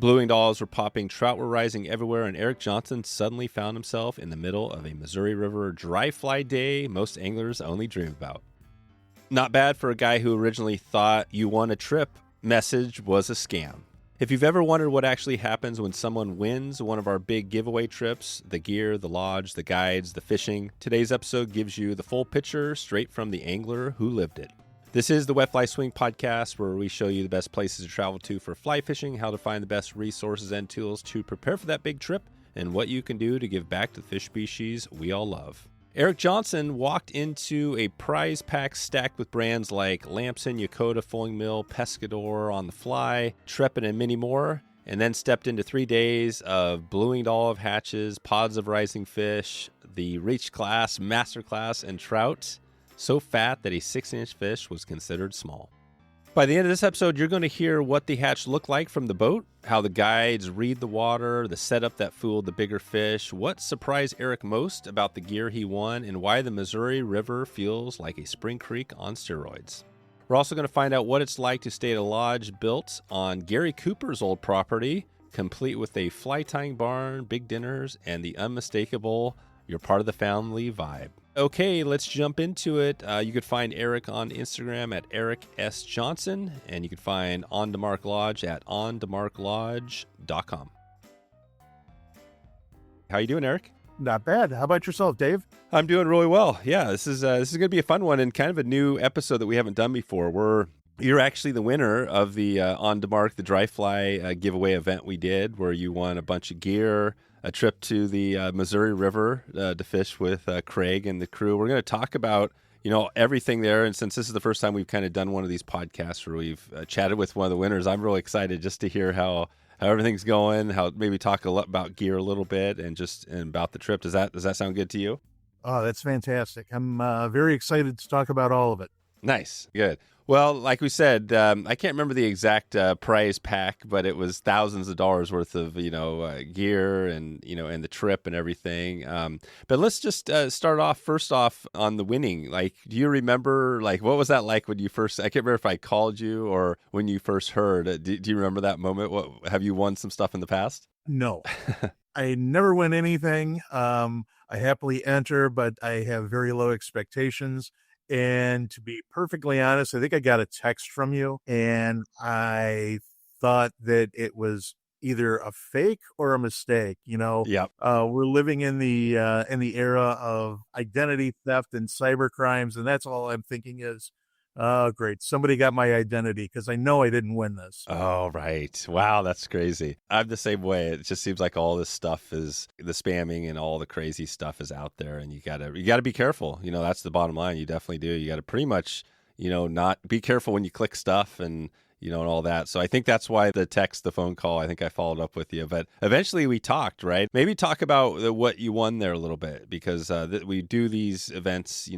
Blueing dolls were popping, trout were rising everywhere, and Eric Johnson suddenly found himself in the middle of a Missouri River dry fly day most anglers only dream about. Not bad for a guy who originally thought you won a trip. Message was a scam. If you've ever wondered what actually happens when someone wins one of our big giveaway trips, the gear, the lodge, the guides, the fishing, today's episode gives you the full picture straight from the angler who lived it. This is the Wet Fly Swing podcast, where we show you the best places to travel to for fly fishing, how to find the best resources and tools to prepare for that big trip, and what you can do to give back to the fish species we all love. Eric Johnson walked into a prize pack stacked with brands like Lamson, Yakota, Fulling Mill, Pescador, On the Fly, Trepid, and many more, and then stepped into 3 days of blueing doll of hatches, pods of rising fish, the Reach class, Master class, and trout. So fat that a 6-inch fish was considered small. By the end of this episode, you're going to hear what the hatch looked like from the boat, how the guides read the water, the setup that fooled the bigger fish, what surprised Eric most about the gear he won, and why the Missouri River feels like a spring creek on steroids. We're also going to find out what it's like to stay at a lodge built on Gary Cooper's old property, complete with a fly tying barn, big dinners, and the unmistakable "you're part of the family" vibe. Okay, let's jump into it. You could find Eric on Instagram at Eric S. Johnson, and you can find On DeMark Lodge at ondemarklodge.com. How you doing, Eric? Not bad. How about yourself, Dave? I'm doing really well. Yeah, this is going to be a fun one and kind of a new episode that we haven't done before. You're actually the winner of the On DeMark, the dry fly giveaway event we did, where you won a bunch of gear, a trip to the Missouri River to fish with Craig and the crew. We're going to talk about, everything there. And since this is the first time we've kind of done one of these podcasts where we've chatted with one of the winners, I'm really excited just to hear how everything's going, how maybe talk a lot about gear a little bit and about the trip. Does that sound good to you? Oh, that's fantastic. I'm very excited to talk about all of it. Nice. Good. Well, like we said, I can't remember the exact prize pack, but it was thousands of dollars worth of, gear and the trip and everything. But let's just start off first off on the winning. Like, do you remember, what was that like when you first, I can't remember if I called you or when you first heard. Do you remember that moment? Have you won some stuff in the past? No, I never win anything. I happily enter, but I have very low expectations. And to be perfectly honest, I think I got a text from you and I thought that it was either a fake or a mistake. Yep. We're living in the era of identity theft and cyber crimes. And that's all I'm thinking is, oh, great. Somebody got my identity because I know I didn't win this. Oh, right. Wow, that's crazy. I'm the same way. It just seems like all this stuff is the spamming and all the crazy stuff is out there, and you gotta be careful. That's the bottom line. You definitely do. You got to pretty much, not be careful when you click stuff and and all that. So I think that's why the text, the phone call, I think I followed up with you. But eventually we talked, right? Maybe talk about what you won there a little bit, because we do these events,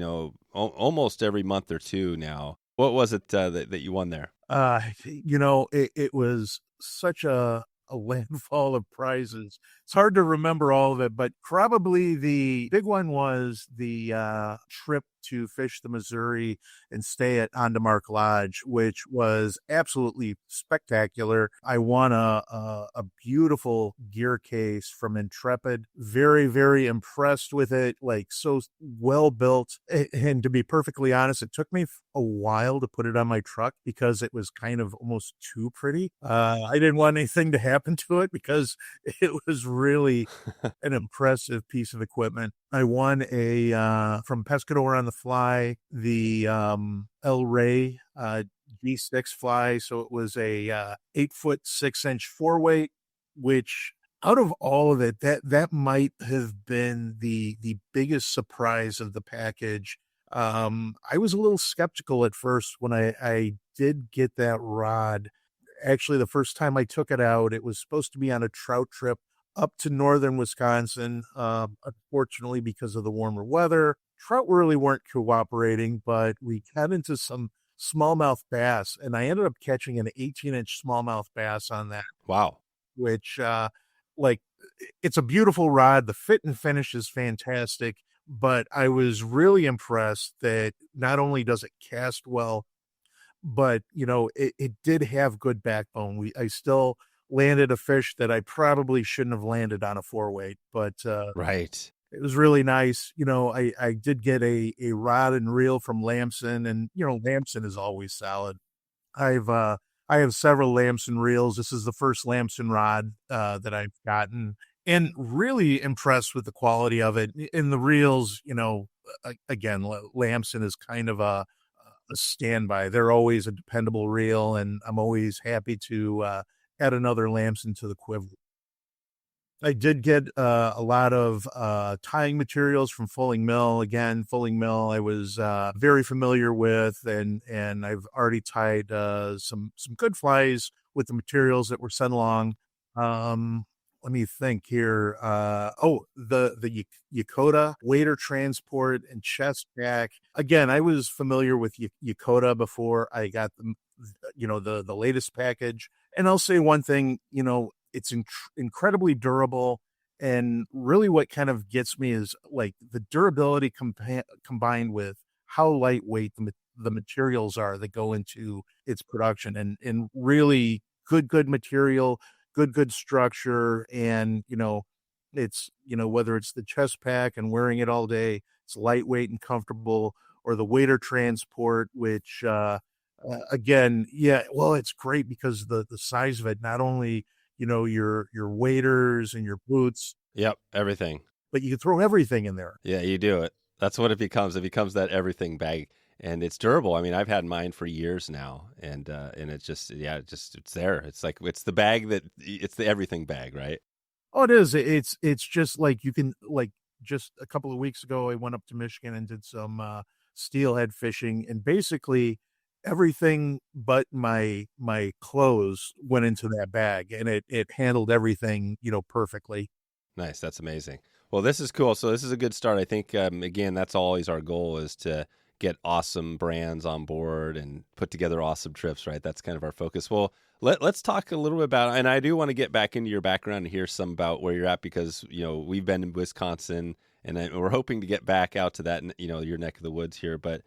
almost every month or two now. What was it that you won there? It was such a landfall of prizes. It's hard to remember all of it, but probably the big one was the trip to fish the Missouri and stay at On DeMark Lodge, which was absolutely spectacular. I won a beautiful gear case from Intrepid. Very, very impressed with it. So well built. And to be perfectly honest, it took me a while to put it on my truck because it was kind of almost too pretty. I didn't want anything to happen to it because it was really an impressive piece of equipment. I won from Pescador On the Fly, the El Rey G6 fly. So it was a 8-foot 6-inch 4-weight, which out of all of it, that might have been the biggest surprise of the package. I was a little skeptical at first when I did get that rod. Actually, the first time I took it out, it was supposed to be on a trout trip up to northern Wisconsin. Unfortunately, because of the warmer weather, trout really weren't cooperating, but we got into some smallmouth bass, and I ended up catching an 18-inch smallmouth bass on that. Wow. Which, it's a beautiful rod. The fit and finish is fantastic, but I was really impressed that not only does it cast well, but, it did have good backbone. I still landed a fish that I probably shouldn't have landed on a 4-weight, but Right. it was really nice. I did get a rod and reel from Lamson, and Lamson is always solid. I've I have several Lamson reels. This is the first Lamson rod that I've gotten, and really impressed with the quality of it. In the reels, again, Lamson is kind of a standby. They're always a dependable reel, and I'm always happy to add another Lamson to the quiver. I did get a lot of tying materials from Fulling Mill. Again, Fulling Mill I was very familiar with, and I've already tied some good flies with the materials that were sent along. Um, Let me think here. The Yakota wader transport and chest pack. Again, I was familiar with Yakota before I got the latest package. And I'll say one thing, it's incredibly durable, and really what kind of gets me is like the durability combined with how lightweight the materials are that go into its production, and really good material, good structure. And it's whether it's the chest pack and wearing it all day, it's lightweight and comfortable, or the wader transport, which again, yeah, well, it's great because the size of it, not only your waders and your boots, Yep. Everything. but you can throw everything in there. Yeah, you do it. That's what it becomes. It becomes that everything bag, and it's durable. I mean, I've had mine for years now, and it's just, yeah, it's there. It's like it's the bag it's the everything bag, right? Oh, it is. It's just like you can, like, just a couple of weeks ago, I went up to Michigan and did some steelhead fishing, and basically everything but my clothes went into that bag, and it handled everything, perfectly. Nice. That's amazing. Well, this is cool. So this is a good start. I think, again, that's always our goal, is to get awesome brands on board and put together awesome trips, right? That's kind of our focus. Well, let's talk a little bit about, and I do want to get back into your background and hear some about where you're at, because, we've been in Wisconsin, and we're hoping to get back out to that, your neck of the woods here. But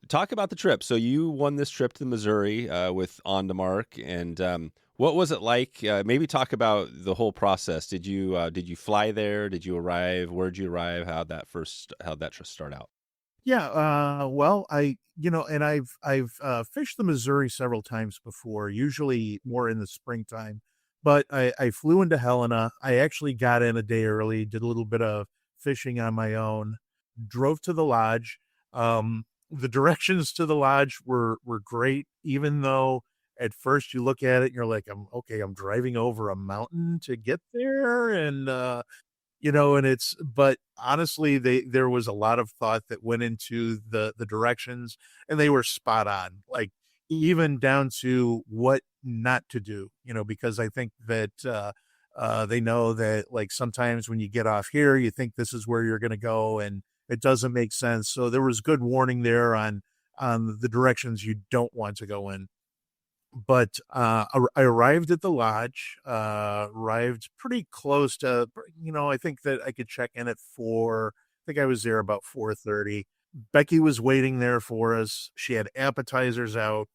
talk about the trip. So you won this trip to Missouri with on DeMark, and what was it like? Maybe talk about the whole process. Did you fly there? Did you arrive? Where'd you arrive? How'd that trip start out? Yeah, well, and I've fished the Missouri several times before, usually more in the springtime, but I flew into Helena. I actually got in a day early, did a little bit of fishing on my own, drove to the lodge. The directions to the lodge were great, even though at first you look at it and you're like, I'm driving over a mountain to get there, and but honestly, there was a lot of thought that went into the directions, and they were spot on, like even down to what not to do, because I think that they know that, like, sometimes when you get off here, you think this is where you're going to go, and it doesn't make sense. So there was good warning there on the directions you don't want to go in. But I arrived at the lodge, arrived pretty close to, I think that I could check in at 4. I think I was there about 4:30. Becky was waiting there for us. She had appetizers out.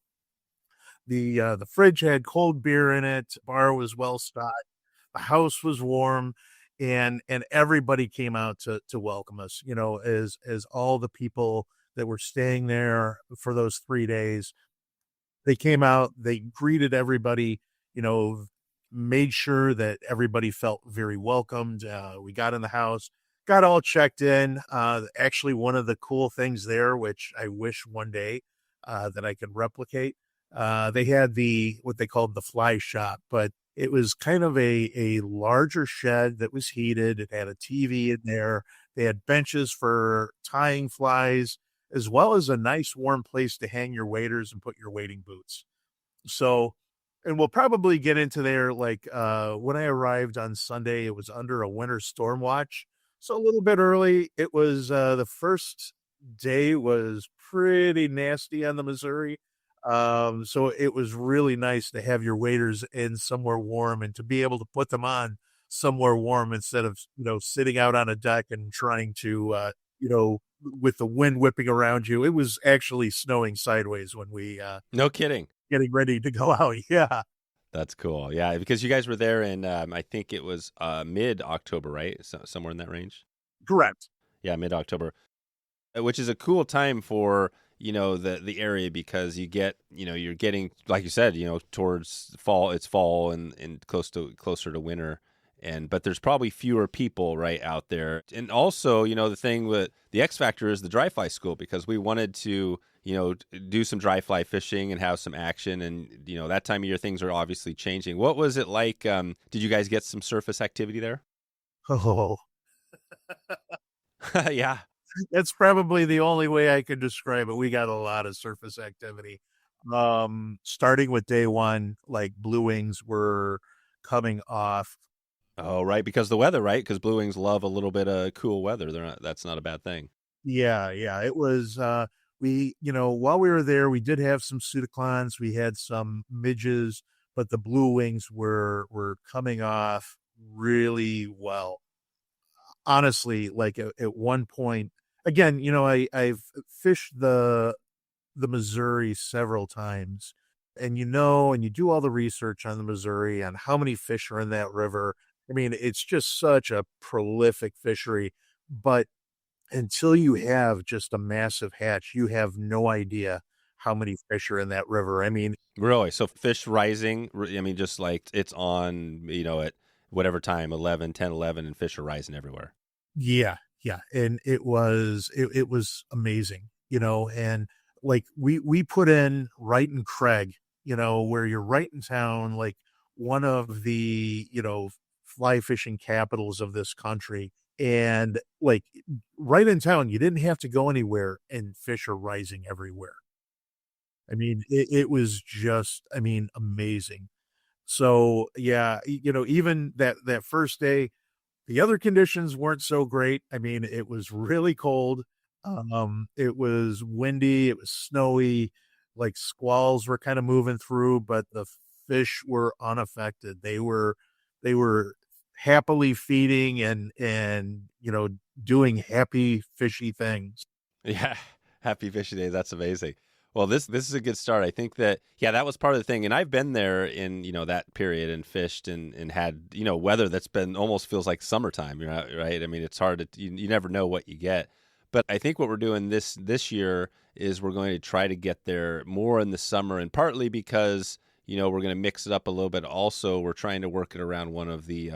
The fridge had cold beer in it. Bar was well stocked. The house was warm, and everybody came out to welcome us, as all the people that were staying there for those 3 days. They came out, they greeted everybody, you know, made sure that everybody felt very welcomed. We got in the house, got all checked in. Actually, one of the cool things there, which I wish one day that I could replicate, they had what they called the fly shop, but it was kind of a larger shed that was heated. It had a TV in there. They had benches for tying flies, as well as a nice warm place to hang your waders and put your wading boots. So, and we'll probably get into there. Like, when I arrived on Sunday, it was under a winter storm watch. So a little bit early. It was, the first day was pretty nasty on the Missouri. So it was really nice to have your waders in somewhere warm and to be able to put them on somewhere warm instead of, sitting out on a deck and trying to, with the wind whipping around you. It was actually snowing sideways when we, No kidding. getting ready to go out. Yeah. That's cool. Yeah, because you guys were there in I think it was mid-October, right? Somewhere in that range. Correct. Yeah, mid-October, which is a cool time for the area because you get you're getting, like you said, towards fall. It's fall and closer to winter, and but there's probably fewer people right out there. And also, the thing with the X factor is the dry fly school, because we wanted to do some dry fly fishing and have some action, and that time of year things are obviously changing. What was it like? Did you guys get some surface activity there? Oh, Yeah. that's probably the only way I could describe it. We got a lot of surface activity. Starting with day one, like blue wings were coming off. Oh, right, because the weather, right? Because blue wings love a little bit of cool weather. They're not. That's not a bad thing. Yeah, yeah. It was we, while we were there, we did have some pseudoclons, we had some midges, but the blue wings were coming off really well. Honestly, like at one point, again, I've fished the Missouri several times, and and you do all the research on the Missouri on how many fish are in that river. I mean, it's just such a prolific fishery, but until you have just a massive hatch, you have no idea how many fish are in that river. I mean, Really? So fish rising, I mean, just like it's on, at whatever time, 11, 10, 11, and fish are rising everywhere. yeah, yeah. And it was amazing, and like we put in Wright and Craig, where you're right in town, like one of the, fly fishing capitals of this country. And like right in town, you didn't have to go anywhere and fish are rising everywhere. I mean, it was just, I mean, amazing. So yeah, even that first day, the other conditions weren't so great. I mean, it was really cold. It was windy, it was snowy, like squalls were kind of moving through, but the fish were unaffected. They were happily feeding and doing happy fishy things. Yeah. Happy fishing day. That's amazing. Well, this is a good start. I think that, yeah, that was part of the thing. And I've been there in, that period and fished and had, weather that's been almost feels like summertime, right? I mean, it's hard to, you never know what you get. But I think what we're doing this year is we're going to try to get there more in the summer, and partly because, we're going to mix it up a little bit. Also, we're trying to work it around one of the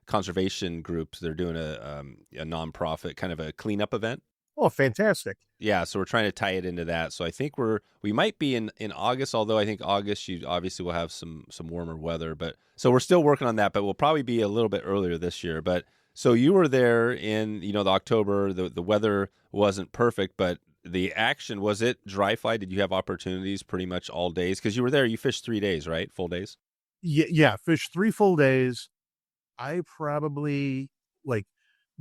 conservation groups. They're doing a nonprofit kind of a cleanup event. Oh, fantastic. Yeah, so we're trying to tie it into that. So I think we might be in August, although I think August you obviously will have some warmer weather. But so we're still working on that, but we'll probably be a little bit earlier this year. But so you were there in the October. The weather wasn't perfect, but the action, was it dry fly? Did you have opportunities pretty much all days? Because you were there, you fished 3 days, right? Full days. Yeah, yeah, fish 3 full days. I probably like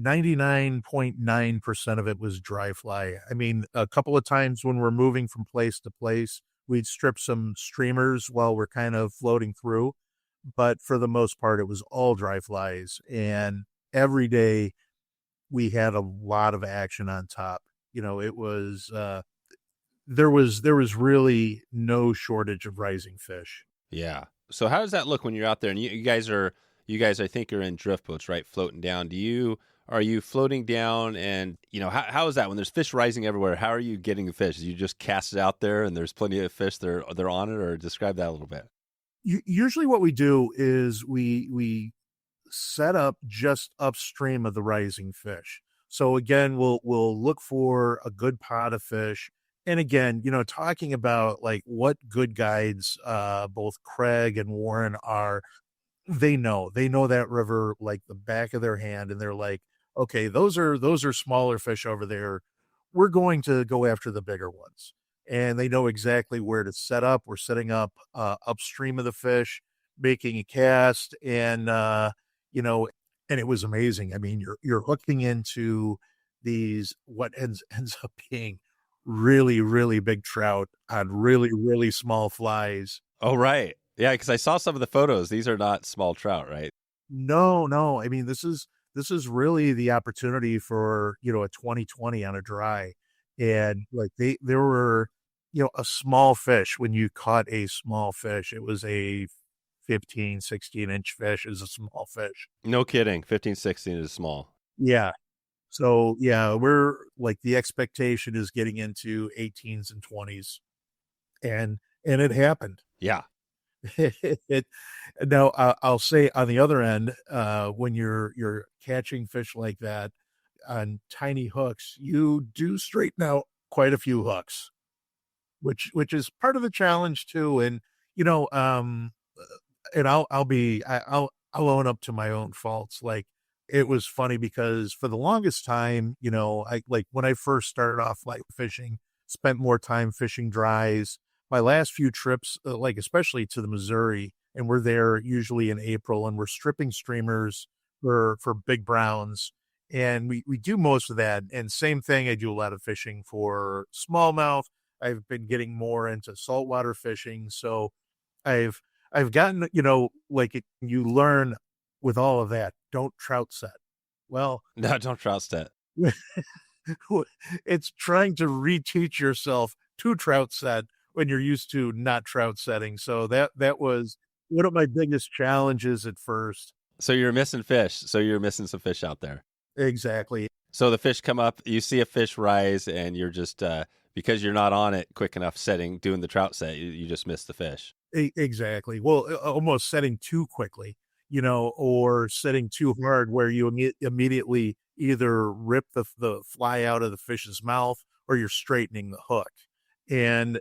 99.9% of it was dry fly. I mean, a couple of times when we're moving from place to place, we'd strip some streamers while we're kind of floating through. But for the most part, it was all dry flies. And every day we had a lot of action on top. It was, there was really no shortage of rising fish. Yeah. So how does that look when you're out there? And you guys, I think, are in drift boats, right? Floating down. Are you floating down, and how is that when there's fish rising everywhere? How are you getting the fish? You just cast it out there and there's plenty of fish they're on it, or describe that a little bit. Usually what we do is we set up just upstream of the rising fish. So again, we'll look for a good pot of fish. And again, talking about like what good guides both Craig and Warren are, they know that river like the back of their hand, and they're like, okay, those are smaller fish over there. We're going to go after the bigger ones. And they know exactly where to set up. We're setting up upstream of the fish, making a cast, and you know, and it was amazing. I mean, you're hooking into these what ends up being really, really big trout on really, really small flies. Oh, right. Yeah, because I saw some of the photos. These are not small trout, right? No, no. I mean, this is really the opportunity for, a 2020 on a dry. And like there were, a small fish when you caught a small fish. It was a 15, 16-inch fish is a small fish. No kidding. 15, 16 is small. Yeah. So yeah, we're like the expectation is getting into 18s and 20s, and it happened. Yeah. it now I'll say on the other end, when you're catching fish like that on tiny hooks, you do straighten out quite a few hooks, which is part of the challenge too. And you know, and I'll own up to my own faults. Like it was funny because for the longest time, I like when I first started off like fishing, spent more time fishing dries. My last few trips, like especially to the Missouri, and we're there usually in April, and we're stripping streamers for big browns, and we do most of that. And same thing, I do a lot of fishing for smallmouth. I've been getting more into saltwater fishing, so I've I've gotten, like you learn with all of that, don't trout set. Well, No, don't trust it. it's trying to reteach yourself to trout set when you're used to not trout setting. So that was one of my biggest challenges at first. So you're missing fish. So you're missing some fish out there. Exactly. So the fish come up, you see a fish rise, and you're just because you're not on it quick enough setting, doing the trout set, you just miss the fish. Exactly. Well, almost setting too quickly, or setting too hard where you immediately either rip the fly out of the fish's mouth or you're straightening the hook. And,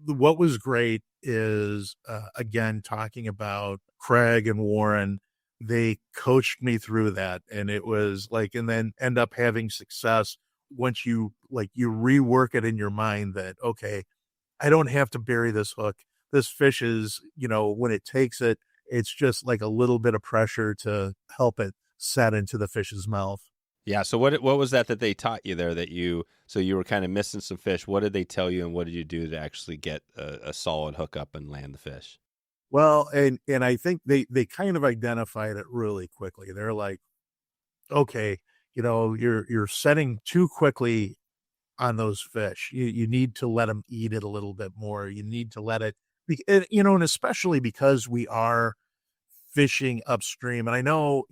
what was great is, again, talking about Craig and Warren, they coached me through that. And it was like, and then end up having success once you rework it in your mind that, okay, I don't have to bury this hook. This fish is, when it takes it, it's just like a little bit of pressure to help it set into the fish's mouth. Yeah. So what was that they taught you there so you were kind of missing some fish? What did they tell you, and what did you do to actually get a solid hook up and land the fish? Well, and I think they kind of identified it really quickly. They're like, okay, you're setting too quickly on those fish. You need to let them eat it a little bit more. You need to let it and especially because we are fishing upstream. And I know,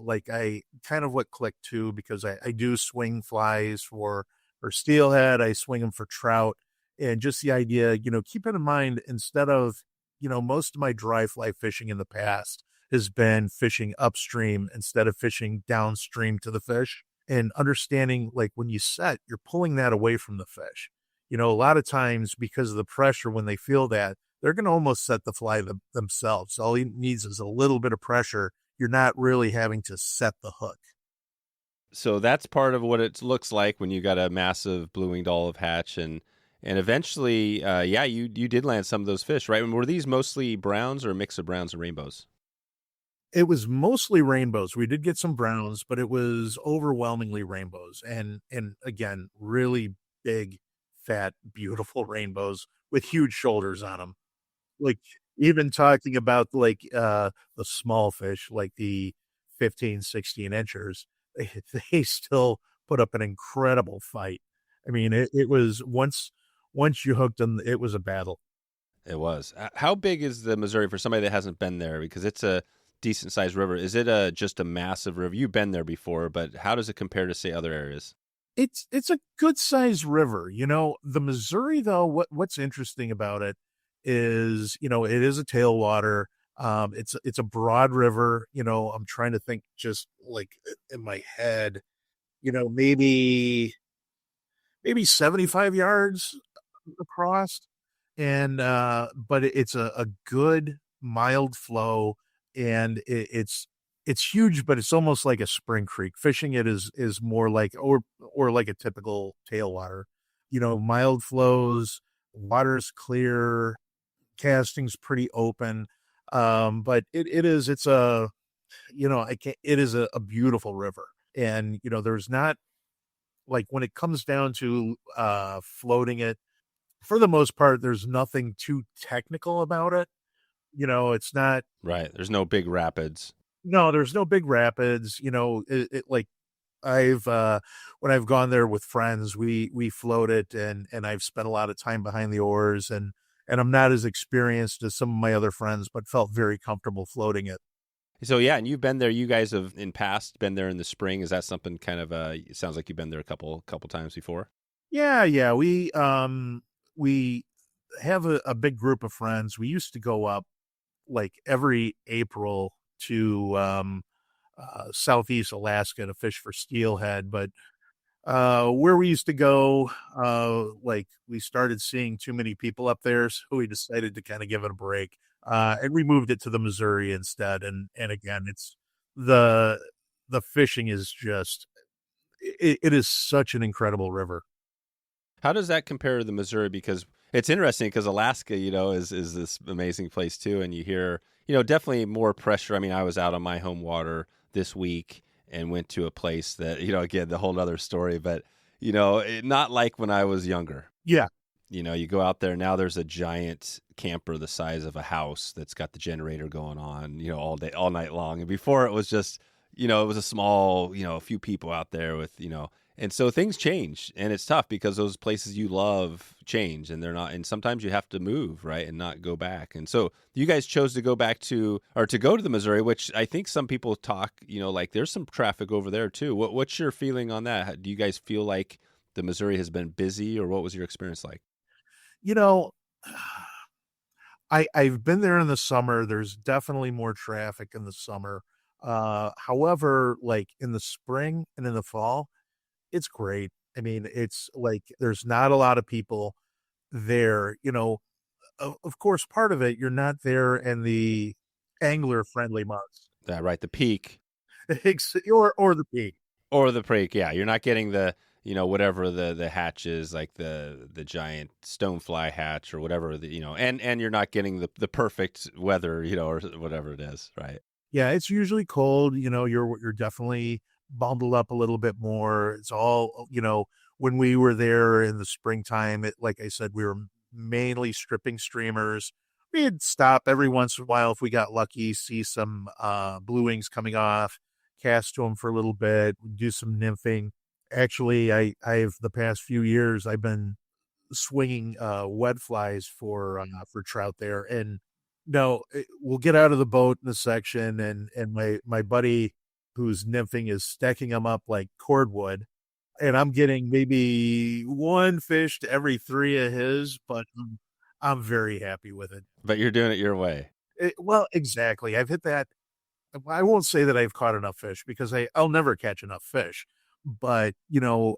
like I kind of what clicked too, because I do swing flies for steelhead, I swing them for trout. And just the idea, keeping in mind, instead of, most of my dry fly fishing in the past has been fishing upstream instead of fishing downstream to the fish, and understanding like when you set, you're pulling that away from the fish. A lot of times because of the pressure, when they feel that, they're going to almost set the fly themselves. All he needs is a little bit of pressure. You're not really having to set the hook. So that's part of what it looks like when you got a massive blue-winged olive hatch, and eventually, yeah, you did land some of those fish, right? And were these mostly browns or a mix of browns and rainbows? It was mostly rainbows. We did get some browns, but it was overwhelmingly rainbows. And again, really big, fat, beautiful rainbows with huge shoulders on them. Like even talking about like the small fish, like the 15, 16 inchers, they still put up an incredible fight. I mean, it was once you hooked them, it was a battle. It was. How big is the Missouri for somebody that hasn't been there? Because it's a decent sized river. Is it just a massive river? You've been there before, but how does it compare to say other areas? It's a good sized river. The Missouri though, what's interesting about it is, it is a tailwater. It's a broad river. I'm trying to think just like in my head, maybe 75 yards across. And but it's a good mild flow, and it's huge, but it's almost like a spring creek. Fishing it is more like or like a typical tailwater. Mild flows, water's clear, casting's pretty open. But it's a I can't it is a beautiful river. And there's not like when it comes down to floating it, for the most part, there's nothing too technical about it. It's not. Right. There's no big rapids. No, there's no big rapids. Like I've when I've gone there with friends, we float it, and I've spent a lot of time behind the oars, and I'm not as experienced as some of my other friends, but felt very comfortable floating it. So yeah, and you've been there. You guys have in past been there in the spring. Is that something kind of? It sounds like you've been there a couple times before. Yeah, yeah. We have a big group of friends. We used to go up like every April to Southeast Alaska to fish for steelhead, but where we used to go, like we started seeing too many people up there, so we decided to kind of give it a break. And we moved it to the Missouri instead. And again, it's the the fishing is just it is such an incredible river. How does that compare to the Missouri? Because it's interesting because Alaska, is this amazing place too, and you hear, definitely more pressure. I mean, I was out on my home water this week and went to a place that, again, the whole other story, but not like when I was younger. Yeah, You go out there now. There's a giant camper the size of a house that's got the generator going on, all day, all night long. And before it was just, it was a small, a few people out there with, and so things change, and it's tough because those places you love change, and they're not. And sometimes you have to move, right, and not go back. And so you guys chose to go back to, or to go to the Missouri, which I think some people talk, like there's some traffic over there too. What's your feeling on that? Do you guys feel like the Missouri has been busy, or what was your experience like? you know, I've been there in the summer. There's definitely more traffic in the summer. However, like in the spring and in the fall, it's great. I mean, it's like there's not a lot of people there. Of course, part of it you're not there in the angler friendly months, Right, the peak. or the peak. Or the break, yeah. You're not getting the, whatever the hatch is, like the giant stonefly hatch or whatever, and you're not getting the perfect weather, or whatever it is, right? Yeah, it's usually cold. You're definitely bundled up a little bit more. It's all, when we were there in the springtime, like I said, we were mainly stripping streamers. We'd stop every once in a while if we got lucky, see some blue wings coming off, cast to them for a little bit, do some nymphing. Actually, I've the past few years I've been swinging wet flies for trout there. And no, we'll get out of the boat in a section, and my buddy who's nymphing is stacking them up like cordwood, and I'm getting maybe one fish to every three of his, but I'm very happy with it. But you're doing it your way. Well, exactly. I've hit that. I won't say that I've caught enough fish because I'll never catch enough fish, but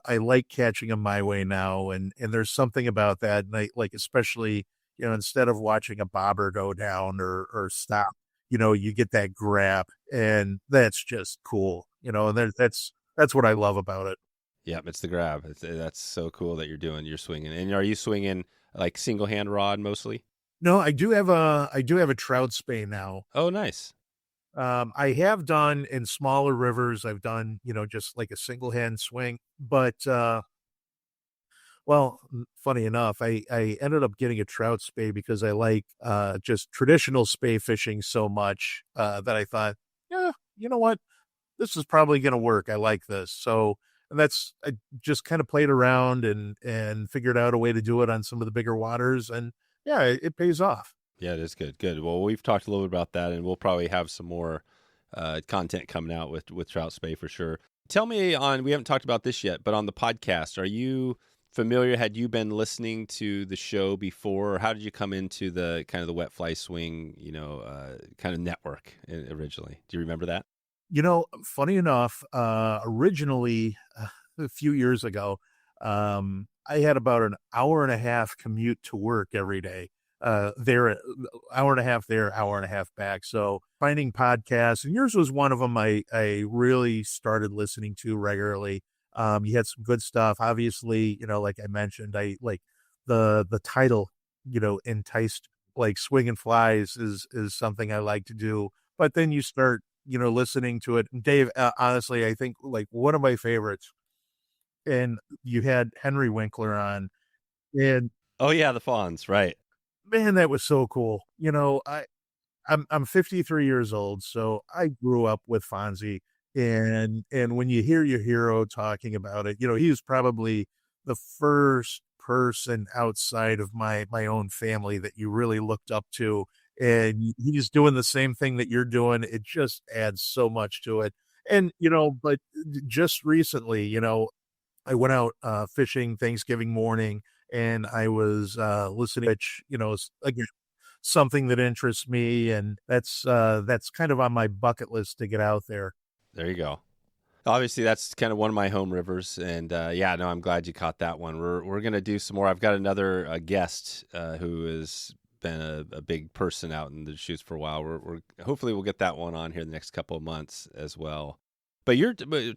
I like catching them my way now, and there's something about that, and I like, especially, instead of watching a bobber go down or stop, you get that grab, and that's just cool, and that's what I love about it. Yep, it's the grab. That's so cool that you're swinging. And are you swinging like single hand rod mostly? No, I do have a trout spay now. Oh, nice. I have done in smaller rivers, I've done, just like a single hand swing, but, well, funny enough, I ended up getting a trout spay because I like, just traditional spay fishing so much, that I thought, yeah, you know what? This is probably going to work. I like this. So, and I just kind of played around and figured out a way to do it on some of the bigger waters. And yeah, it pays off. Yeah, it is good. Good. Well, we've talked a little bit about that, and we'll probably have some more content coming out with Trout Spay for sure. Tell me we haven't talked about this yet, but on the podcast, are you familiar? Had you been listening to the show before, or how did you come into the kind of the wet fly swing, kind of network originally? Do you remember that? Funny enough, originally a few years ago, I had about an hour and a half commute to work every day. There, hour and a half there, hour and a half back. So finding podcasts, and yours was one of them. I really started listening to regularly. You had some good stuff. Obviously, like I mentioned, I like the title, enticed, like swinging flies is something I like to do. But then you start, listening to it. And Dave, honestly, I think like one of my favorites, and you had Henry Winkler on, and Oh yeah, the fawns, right? man, that was so cool. I'm 53 years old, so I grew up with Fonzie, and when you hear your hero talking about it, he was probably the first person outside of my own family that you really looked up to, and he's doing the same thing that you're doing. It just adds so much to it. And, but just recently, I went out fishing Thanksgiving morning, and I was listening, which, is, again, something that interests me, and that's kind of on my bucket list to get out there. There you go. Obviously, that's kind of one of my home rivers, and yeah, no, I'm glad you caught that one. We're gonna do some more. I've got another guest who has been a big person out in the shoots for a while. We're hopefully we'll get that one on here the next couple of months as well. But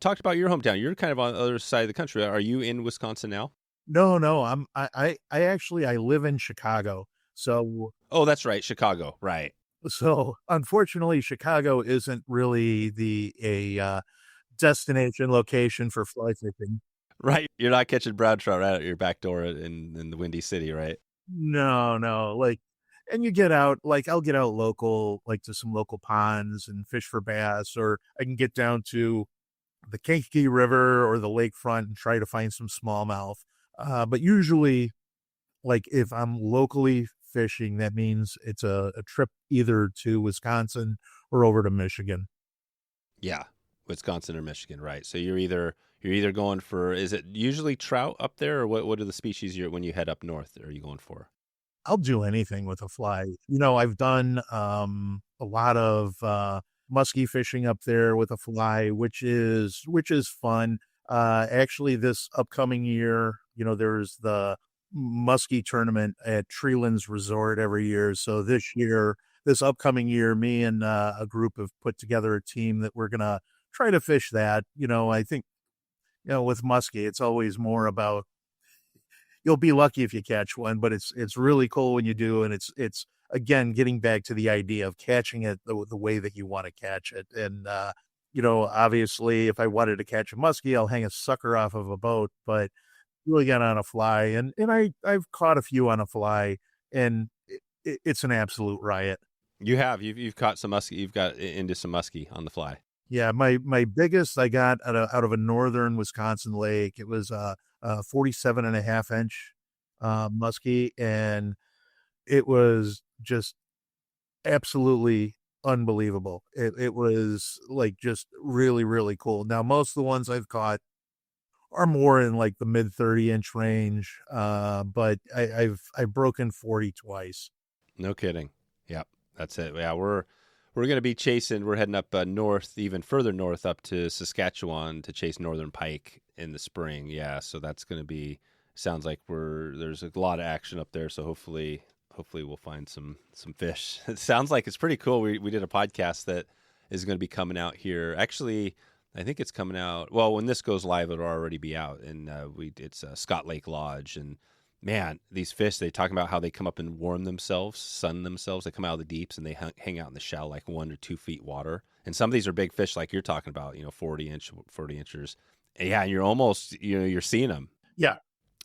talked about your hometown. You're kind of on the other side of the country. Are you in Wisconsin now? No, I actually I live in Chicago. So Oh, that's right, Chicago, right? so unfortunately, Chicago isn't really a destination location for fly fishing. Right, you're not catching brown trout right at your back door in the Windy City, right? No, like, and you get out, like, I'll get out local, like, to some local ponds and fish for bass, or I can get down to the Kankakee River or the lakefront and try to find some smallmouth. But usually, like, if I'm locally fishing, that means it's a trip either to Wisconsin or over to Michigan. Yeah, Wisconsin or Michigan, right? So you're either going for, is it usually trout up there, or what are the species when you head up north are you going for? I'll do anything with a fly. I've done a lot of muskie fishing up there with a fly, which is fun. Actually, this upcoming year, there's the muskie tournament at Treelands Resort every year. So this upcoming year, me and a group have put together a team that we're gonna try to fish that. I think with muskie, it's always more about, you'll be lucky if you catch one, but it's really cool when you do, and it's again getting back to the idea of catching it the way that you want to catch it. And obviously, if I wanted to catch a muskie, I'll hang a sucker off of a boat, but really got on a fly, and I've caught a few on a fly, and it's an absolute riot. You've caught some muskie. You've got into some muskie on the fly. Yeah, my biggest I got out of a northern Wisconsin lake. It was a 47 and a half inch muskie, and it was just absolutely unbelievable. It was like just really, really cool. Now, most of the ones I've caught are more in like the mid 30-inch range, but I've broken 40 twice. No kidding. Yep, that's it. Yeah, we're going to be chasing. We're heading up north, even further north, up to Saskatchewan to chase northern pike in the spring. Yeah, so that's going to be. Sounds like there's a lot of action up there. So hopefully we'll find some fish. It sounds like it's pretty cool. We did a podcast that is going to be coming out here. Actually, I think it's coming out. Well, when this goes live, it'll already be out. And it's Scott Lake Lodge. And man, these fish, they talk about how they come up and warm themselves, sun themselves. They come out of the deeps and they hang out in the shallow, like 1 or 2 feet water. And some of these are big fish, like you're talking about, 40 inchers. And yeah, you're almost, you're seeing them. Yeah.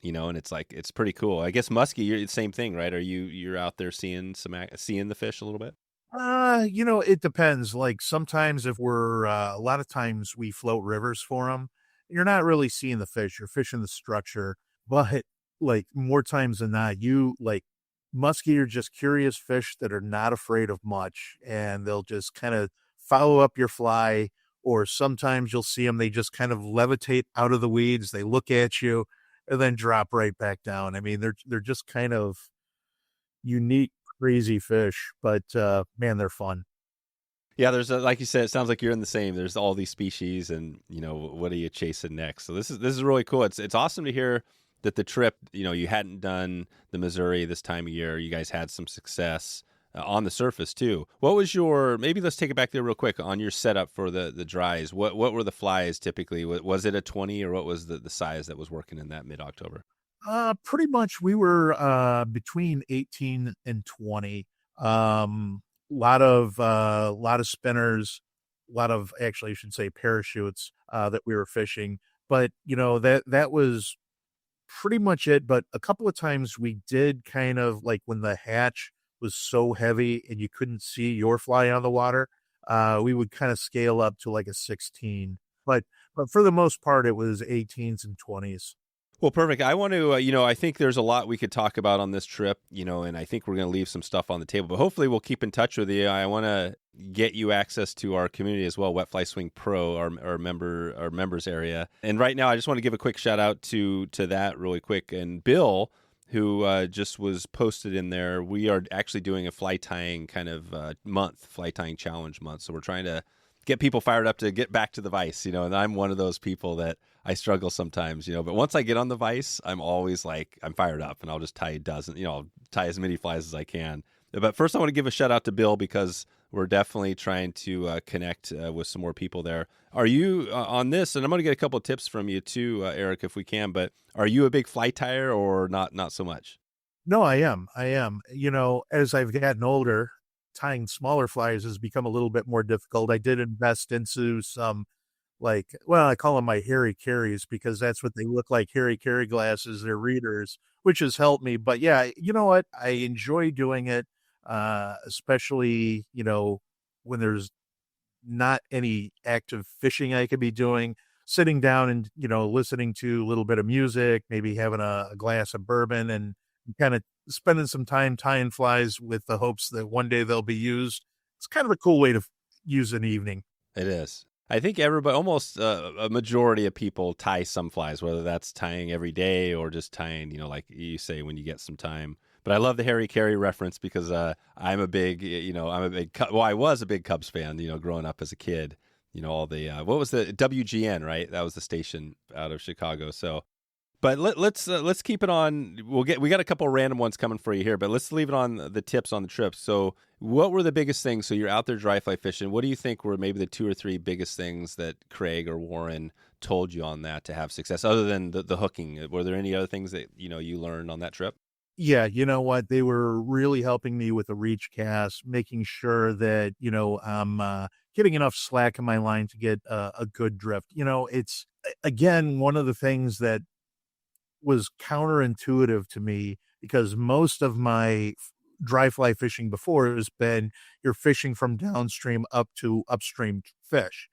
And it's like, it's pretty cool. I guess muskie, you're the same thing, right? You're out there seeing the fish a little bit? It depends. Like sometimes if we're, a lot of times we float rivers for them. You're not really seeing the fish. You're fishing the structure, but like more times than not, muskie are just curious fish that are not afraid of much, and they'll just kind of follow up your fly. Or sometimes you'll see them, they just kind of levitate out of the weeds. They look at you and then drop right back down. I mean, they're just kind of unique, crazy fish, but man, they're fun. Yeah, like you said, it sounds like you're in the same. There's all these species, and what are you chasing next? So this is really cool. It's awesome to hear that the trip, you hadn't done the Missouri this time of year. You guys had some success on the surface too. What was maybe let's take it back there real quick on your setup for the dries. What were the flies typically? Was it a 20, or what was the size that was working in that mid-October? Pretty much we were between 18 and 20. Lot of spinners, actually I should say parachutes that we were fishing. But that was pretty much it. But a couple of times we did kind of like when the hatch was so heavy and you couldn't see your fly on the water, we would kind of scale up to like a 16. But for the most part, it was 18s and 20s. Well, perfect. I want to, I think there's a lot we could talk about on this trip, and I think we're going to leave some stuff on the table, but hopefully we'll keep in touch with you. I want to get you access to our community as well, Wet Fly Swing Pro, our members area. And right now, I just want to give a quick shout out to that really quick. And Bill, who just was posted in there, we are actually doing a fly tying kind of month, fly tying challenge month. So we're trying to get people fired up to get back to the vise, and I'm one of those people that I struggle sometimes, but once I get on the vise, I'm always like, I'm fired up and I'll just tie a dozen, I'll tie as many flies as I can. But first I want to give a shout out to Bill because we're definitely trying to connect with some more people there. Are you on this? And I'm going to get a couple of tips from you too, Eric, if we can, but are you a big fly tyer or not so much? No, I am. As I've gotten older, tying smaller flies has become a little bit more difficult. I did invest into some, I call them my Harry Carries because that's what they look like, Harry Carry glasses. They're readers, which has helped me. But yeah, you know what? I enjoy doing it, especially, when there's not any active fishing I could be doing, sitting down and, listening to a little bit of music, maybe having a glass of bourbon and kind of spending some time tying flies with the hopes that one day they'll be used. It's kind of a cool way to use an evening. It is. I think everybody, almost a majority of people tie some flies, whether that's tying every day or just tying, like you say, when you get some time. But I love the Harry Carey reference because I'm a big, I was a big Cubs fan, growing up as a kid. All the, what was the WGN, right? That was the station out of Chicago. So, but let's keep it on. We got a couple of random ones coming for you here, but let's leave it on the tips on the trip. So, what were the biggest things? So you're out there dry fly fishing. What do you think were maybe the 2 or 3 biggest things that Craig or Warren told you on that to have success, other than the hooking? Were there any other things that you learned on that trip? Yeah, you know what? They were really helping me with the reach cast, making sure that, I'm getting enough slack in my line to get a good drift. It's, again, one of the things that was counterintuitive to me because most of my dry fly fishing before has been you're fishing from downstream up to upstream fish.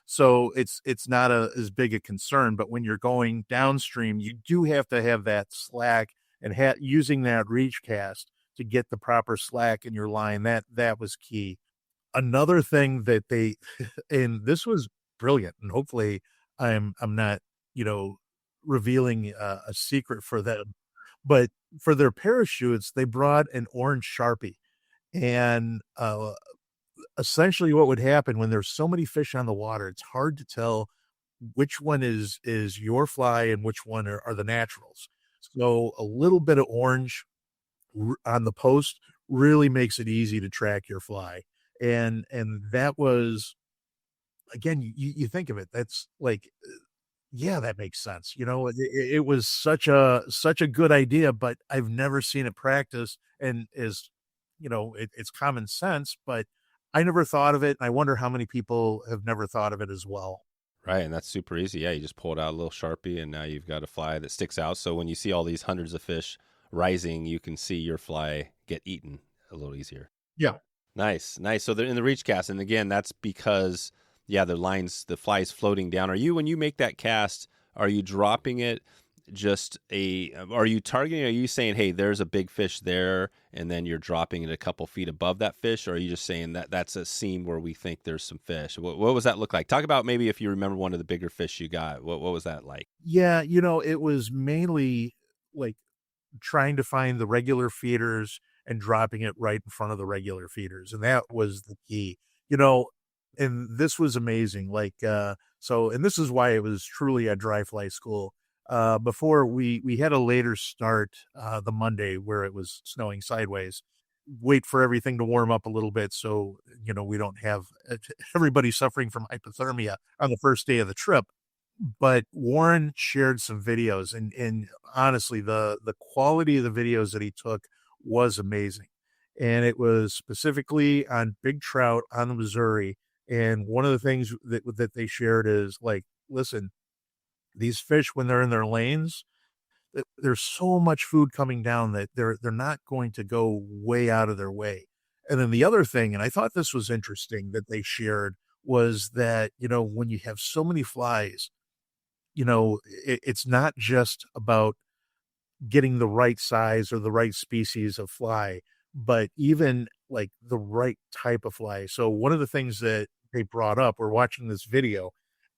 So it's not as big a concern, but when you're going downstream, you do have to have that slack and using that reach cast to get the proper slack in your line. That was key. Another thing that they, and this was brilliant, and hopefully I'm not, revealing a secret for them, but for their parachutes, they brought an orange Sharpie. And essentially what would happen when there's so many fish on the water, it's hard to tell which one is your fly and which one are the naturals. So a little bit of orange on the post really makes it easy to track your fly. And that was, again, you think of it, that's like, yeah, that makes sense. It was such a good idea, but I've never seen it practiced and it's common sense, but I never thought of it. I wonder how many people have never thought of it as well. Right, and that's super easy. Yeah, you just pull it out a little Sharpie, and now you've got a fly that sticks out. So when you see all these hundreds of fish rising, you can see your fly get eaten a little easier. Yeah. Nice. So they're in the reach cast, and again, that's because the fly's floating down. When you make that cast, are you dropping it? Are you targeting? Are you saying, hey, there's a big fish there, and then you're dropping it a couple feet above that fish? Or are you just saying that that's a seam where we think there's some fish? What was that look like? Talk about maybe if you remember one of the bigger fish you got. What was that like? Yeah, it was mainly like trying to find the regular feeders and dropping it right in front of the regular feeders. And that was the key, and this was amazing. And this is why it was truly a dry fly school. Before we had a later start, the Monday where it was snowing sideways, wait for everything to warm up a little bit. So, we don't have everybody suffering from hypothermia on the first day of the trip. But Warren shared some videos and honestly, the quality of the videos that he took was amazing. And it was specifically on big trout on the Missouri. And one of the things that they shared is like, listen, these fish, when they're in their lanes, there's so much food coming down that they're not going to go way out of their way. And then the other thing, and I thought this was interesting that they shared, was that, when you have so many flies, it's not just about getting the right size or the right species of fly, but even like the right type of fly. So one of the things that they brought up, we're watching this video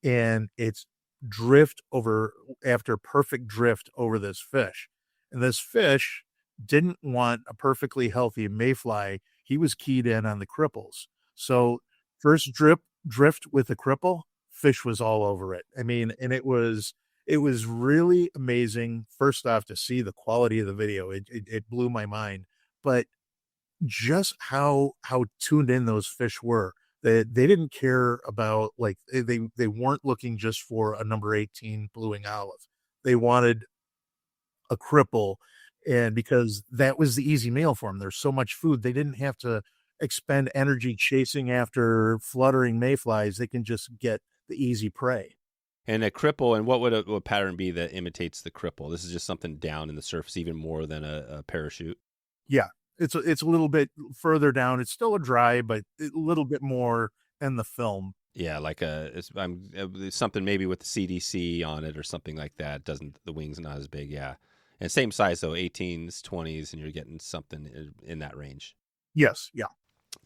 and it's drift over after perfect drift over this fish. And this fish didn't want a perfectly healthy mayfly. He was keyed in on the cripples. So first drift with the cripple, fish was all over it. I mean, and it was really amazing, first off, to see the quality of the video. It blew my mind, but just how tuned in those fish were. They didn't care about, like, they weren't looking just for a number 18 blueing olive. They wanted a cripple, and because that was the easy meal for them. There's so much food, they didn't have to expend energy chasing after fluttering mayflies. They can just get the easy prey. And a cripple, and what would a pattern be that imitates the cripple? This is just something down in the surface, even more than a parachute. Yeah, it's a little bit further down. It's still a dry, but a little bit more in the film. Yeah, like it's something maybe with the CDC on it or something like that. Doesn't the wings not as big? Yeah, and same size though, 18s, 20s, and you're getting something in that range. Yes, yeah.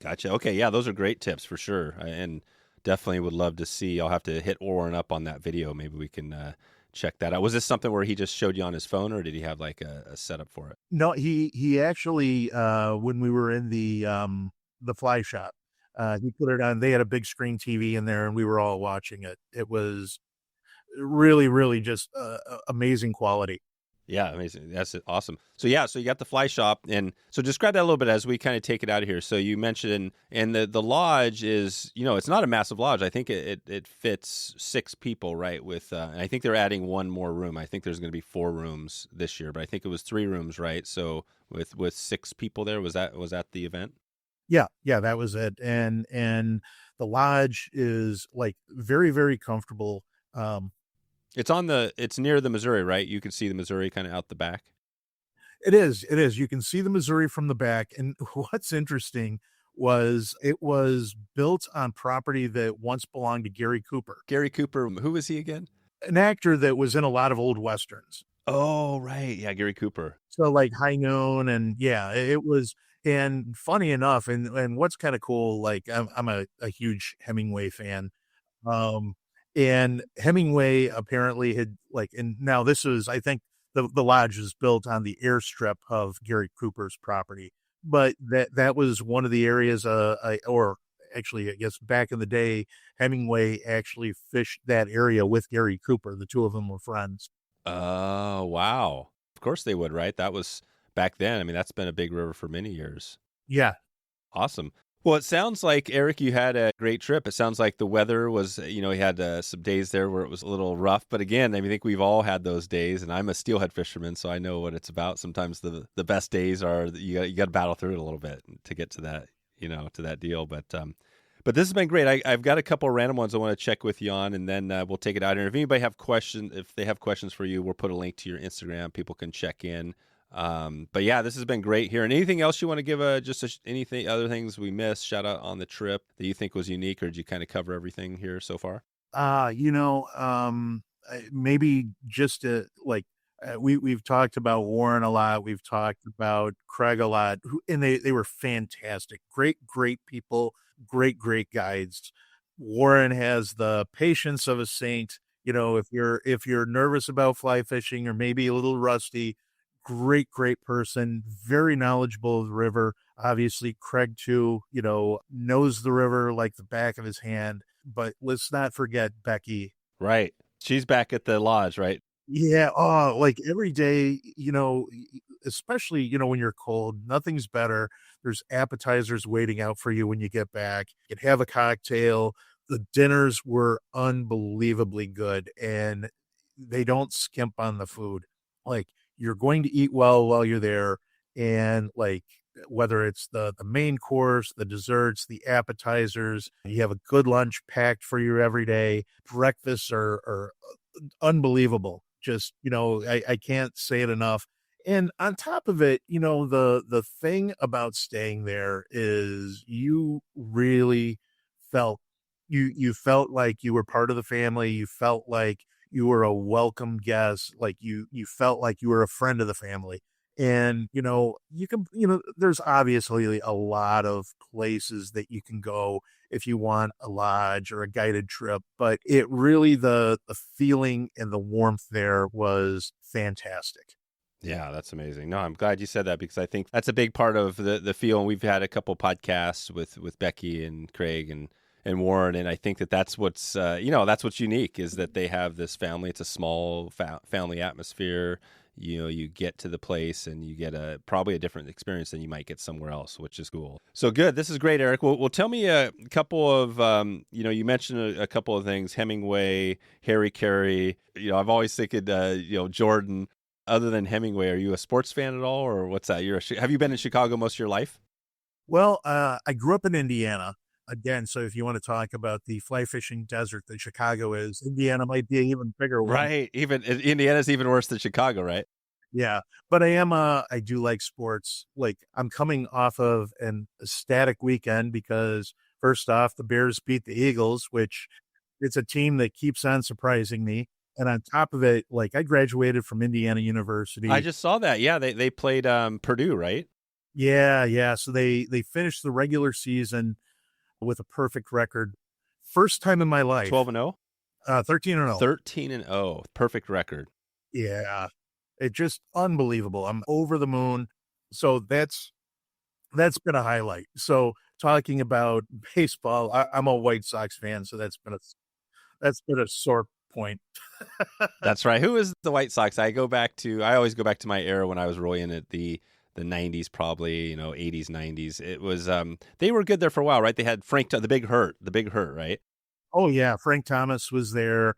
Gotcha. Okay, yeah, those are great tips for sure, and definitely would love to see. I'll have to hit Oren up on that video. Maybe we can check that out. Was this something where he just showed you on his phone, or did he have like a setup for it? No, he actually, when we were in the fly shop, he put it on. They had a big screen TV in there, and we were all watching it. It was really, really just amazing quality. Yeah, amazing. That's awesome. So yeah, so you got the fly shop, and so describe that a little bit as we kind of take it out of here. So you mentioned, and the lodge is, it's not a massive lodge. I think it fits 6 people, right? With and I think they're adding one more room. I think there's going to be 4 rooms this year, but I think it was 3 rooms, right? So with 6 people there, was that the event? Yeah, yeah, that was it. And the lodge is like very, very comfortable. Um, It's near the Missouri, right? You can see the Missouri kind of out the back. it is. You can see the Missouri from the back. And what's interesting was it was built on property that once belonged to Gary Cooper, Gary Cooper, who was he again? an actor that was in a lot of old westerns. Oh, right. Yeah, Gary Cooper. So like High Noon, and yeah, it was. And funny enough, and what's kind of cool, like I'm a huge Hemingway fan. Um, and Hemingway apparently had, like, and now this was, I think the lodge was built on the airstrip of Gary Cooper's property, but that was one of the areas, or actually, I guess back in the day, Hemingway actually fished that area with Gary Cooper. The two of them were friends. Oh, wow. Of course they would, right? That was back then. I mean, that's been a big river for many years. Yeah. Awesome. Well, it sounds like, Eric, you had a great trip. It sounds like the weather was, you had some days there where it was a little rough. But again, I mean, I think we've all had those days, and I'm a steelhead fisherman, so I know what it's about. Sometimes the best days are you got to battle through it a little bit to get to that, to that deal. But this has been great. I've got a couple of random ones I want to check with you on, and then we'll take it out. And if anybody if they have questions for you, we'll put a link to your Instagram. People can check in. But yeah, this has been great here. And anything else you want to give anything, other things we missed, shout out on the trip that you think was unique, or did you kind of cover everything here so far? Maybe just like, we've talked about Warren a lot. We've talked about Craig a lot, and they were fantastic. Great people, great guides. Warren has the patience of a saint. If you're nervous about fly fishing or maybe a little rusty, great person, very knowledgeable of the river. Obviously, Craig too, knows the river like the back of his hand. But let's not forget Becky. Right. She's back at the lodge, right? Yeah. Oh, like every day, especially, when you're cold, nothing's better. There's appetizers waiting out for you when you get back. You can have a cocktail. The dinners were unbelievably good, and they don't skimp on the food. Like, you're going to eat well while you're there. And like, whether it's the main course, the desserts, the appetizers, you have a good lunch packed for you every day. Breakfasts are unbelievable. Just, I can't say it enough. And on top of it, the thing about staying there is you really felt, you felt like you were part of the family. You felt like, You were a welcome guest. Like you felt like you were a friend of the family. And, there's obviously a lot of places that you can go if you want a lodge or a guided trip, but it really, the feeling and the warmth there was fantastic. Yeah, that's amazing. No, I'm glad you said that because I think that's a big part of the feel. And we've had a couple podcasts with Becky and Craig and Warren, and I think that's what's that's what's unique is that they have this family. It's a small family atmosphere. You get to the place and you get probably a different experience than you might get somewhere else, which is cool. So good. This is great, Eric. Well, tell me a couple of, you mentioned a couple of things, Hemingway, Harry Carey. I've always thinking, Jordan. Other than Hemingway, are you a sports fan at all, or what's that? Have you been in Chicago most of your life? Well, I grew up in Indiana. Again, so if you want to talk about the fly fishing desert that Chicago is, Indiana might be an even bigger one. Right. Even Indiana's even worse than Chicago, right? Yeah. But I do like sports. Like I'm coming off of an ecstatic weekend because first off, the Bears beat the Eagles, which it's a team that keeps on surprising me. And on top of it, like I graduated from Indiana University. I just saw that. Yeah, they played Purdue, right? Yeah. So they finished the regular season with a perfect record. First time in my life. 12-0? 13-0. 13-0. Perfect record. Yeah. It's just unbelievable. I'm over the moon. So that's been a highlight. So talking about baseball, I'm a White Sox fan, so that's been a sore point. That's right. Who is the White Sox? I always go back to my era when I was really in it, the 90s, probably, 80s, 90s. It was they were good there for a while, right? They had the big hurt, right? Oh yeah, Frank Thomas was there.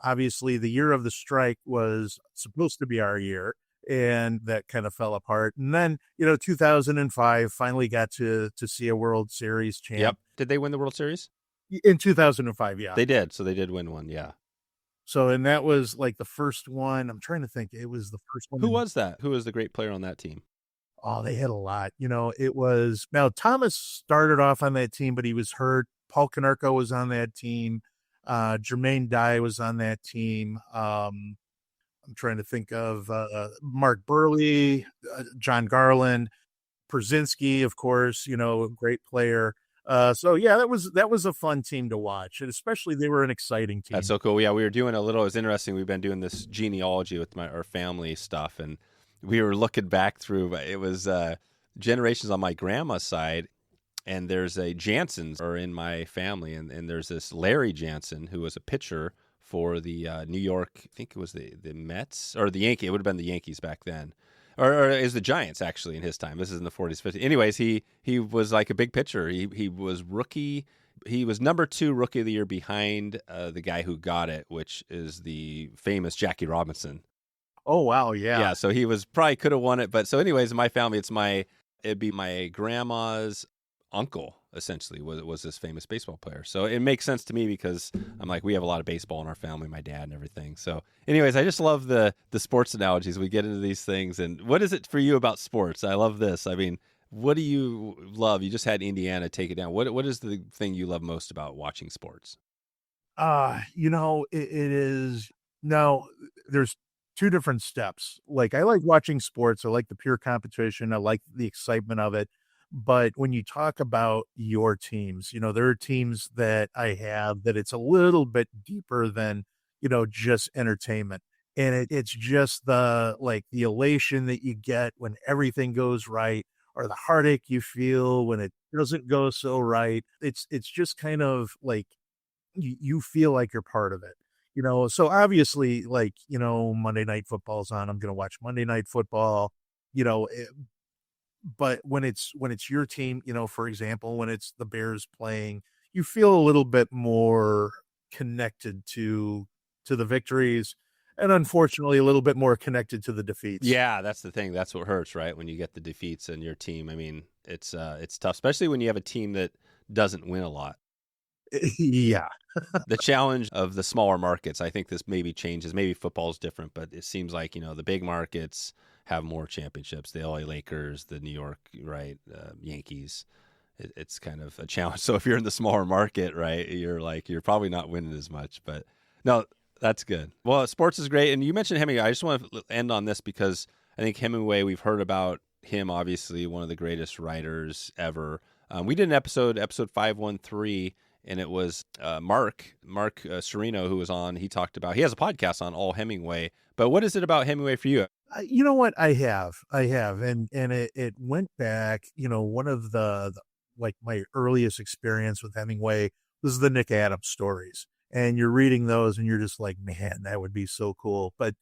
Obviously the year of the strike was supposed to be our year, and that kind of fell apart. And then, 2005 finally got to see a World Series champ. Yep. Did they win the World Series? In 2005, yeah. They did. So they did win one, yeah. So, and that was like the first one. I'm trying to think. It was the first one. Who was that? Who was the great player on that team? Oh, they had a lot. Now Thomas started off on that team, but he was hurt. Paul Konerko was on that team. Jermaine Dye was on that team. I'm trying to think of Mark Burley, John Garland, Przinski, of course, a great player. So yeah, that was a fun team to watch, and especially they were an exciting team. That's so cool. Yeah, we were doing it was interesting. We've been doing this genealogy with our family stuff, and we were looking back through. It was generations on my grandma's side, and there's a Janssens are in my family, and there's this Larry Jansen who was a pitcher for the New York. I think it was the Mets or the Yankees. It would have been the Yankees back then. Or is the Giants actually in his time? This is in the 40s, 50s. Anyways, he was like a big pitcher. He was rookie. He was number 2 rookie of the year behind the guy who got it, which is the famous Jackie Robinson. Oh wow, yeah. Yeah, so he probably could have won it, but so anyways, in my family, it'd be my grandma's uncle essentially was this famous baseball player. So it makes sense to me because I'm like, we have a lot of baseball in our family, my dad and everything. So anyways, I just love the sports analogies. We get into these things. And what is it for you about sports? I love this. I mean, what do you love? You just had Indiana take it down. What is the thing you love most about watching sports? It is now there's 2 different steps. Like I like watching sports. I like the pure competition. I like the excitement of it. But when you talk about your teams, there are teams that I have that it's a little bit deeper than, just entertainment. And it's just the elation that you get when everything goes right, or the heartache you feel when it doesn't go so right. It's just kind of like you feel like you're part of it. So obviously, Monday Night Football's on. I'm going to watch Monday Night Football. But when it's your team, for example, when it's the Bears playing, you feel a little bit more connected to the victories, and unfortunately a little bit more connected to the defeats. Yeah, that's the thing. That's what hurts, right? When you get the defeats in your team. I mean, it's tough, especially when you have a team that doesn't win a lot. Yeah. The challenge of the smaller markets, I think this maybe changes. Maybe football's different, but it seems like, the big markets have more championships. The LA Lakers, the New York, right, Yankees. It's kind of a challenge. So if you're in the smaller market, right, you're probably not winning as much. But No, that's good. Well, sports is great. And you mentioned Hemingway. I just want to end on this because I think Hemingway, we've heard about him, obviously, one of the greatest writers ever. We did an episode 513, and it was Mark Serino, who was on. He talked about, he has a podcast on all Hemingway. But what is it about Hemingway for you? You know what? I have, and it went back. One of the like my earliest experience with Hemingway was the Nick Adams stories, and you're reading those, and you're just like, man, that would be so cool. But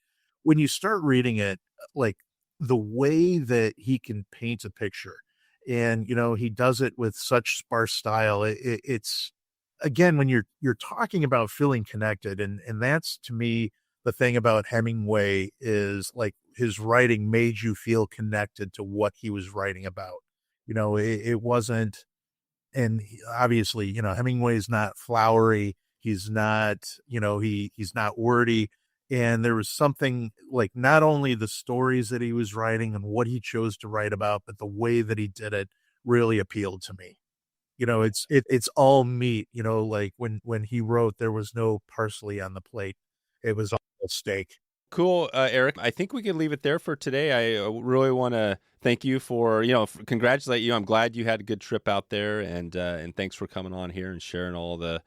when you start reading it, like the way that he can paint a picture, and he does it with such sparse style. It's again when you're talking about feeling connected, and that's to me the thing about Hemingway is like his writing made you feel connected to what he was writing about. It wasn't, and obviously, Hemingway's not flowery. He's not, he's not wordy. And there was something like not only the stories that he was writing and what he chose to write about, but the way that he did it really appealed to me. It's all meat, like when he wrote, there was no parsley on the plate. It was all steak. Cool, Eric. I think we can leave it there for today. I really want to thank you for, congratulate you. I'm glad you had a good trip out there, and thanks for coming on here and sharing all the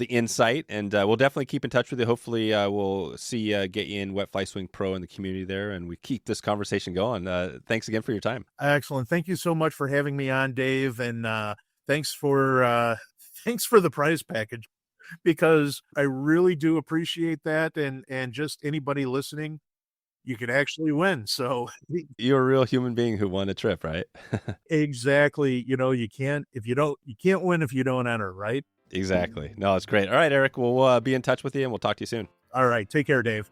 insight. And we'll definitely keep in touch with you. Hopefully, we'll see get you in Wet Fly Swing Pro in the community there, and we keep this conversation going. Thanks again for your time. Excellent. Thank you so much for having me on, Dave, and thanks for the prize package, because I really do appreciate that. And just anybody listening, you can actually win. So you're a real human being who won a trip, right? Exactly. You can't win if you don't enter, right? Exactly. No, it's great. All right, Eric, we'll be in touch with you, and we'll talk to you soon. All right. Take care, Dave.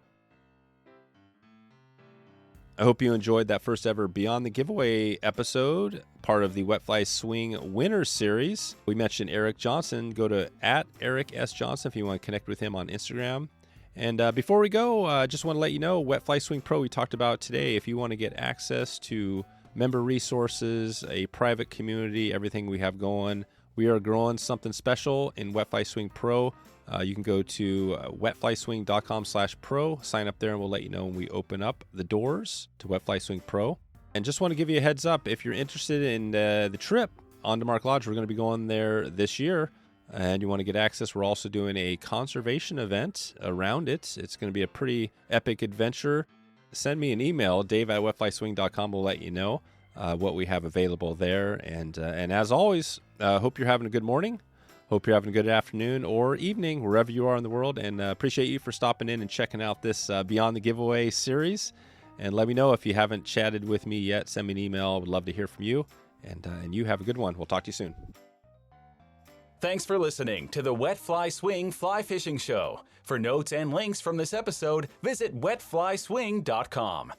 I hope you enjoyed that first ever Beyond the Giveaway episode, part of the Wet Fly Swing Winners Series. We mentioned Eric Johnson. Go to @EricSJohnson if you want to connect with him on Instagram. And before we go, I just want to let you know, Wet Fly Swing Pro we talked about today. If you want to get access to member resources, a private community, everything we have going, we are growing something special in Wet Fly Swing Pro. You can go to wetflyswing.com/pro, sign up there, and we'll let you know when we open up the doors to Wet Fly Swing Pro. And just want to give you a heads up, if you're interested in the trip on DeMark Lodge, we're going to be going there this year, and you want to get access, we're also doing a conservation event around it. It's going to be a pretty epic adventure. Send me an email, dave@wetflyswing.com. We'll let you know what we have available there. And as always, hope you're having a good morning. Hope you're having a good afternoon or evening, wherever you are in the world, and appreciate you for stopping in and checking out this Beyond the Giveaway series. And let me know if you haven't chatted with me yet. Send me an email. I would love to hear from you. And you have a good one. We'll talk to you soon. Thanks for listening to the Wet Fly Swing Fly Fishing Show. For notes and links from this episode, visit wetflyswing.com.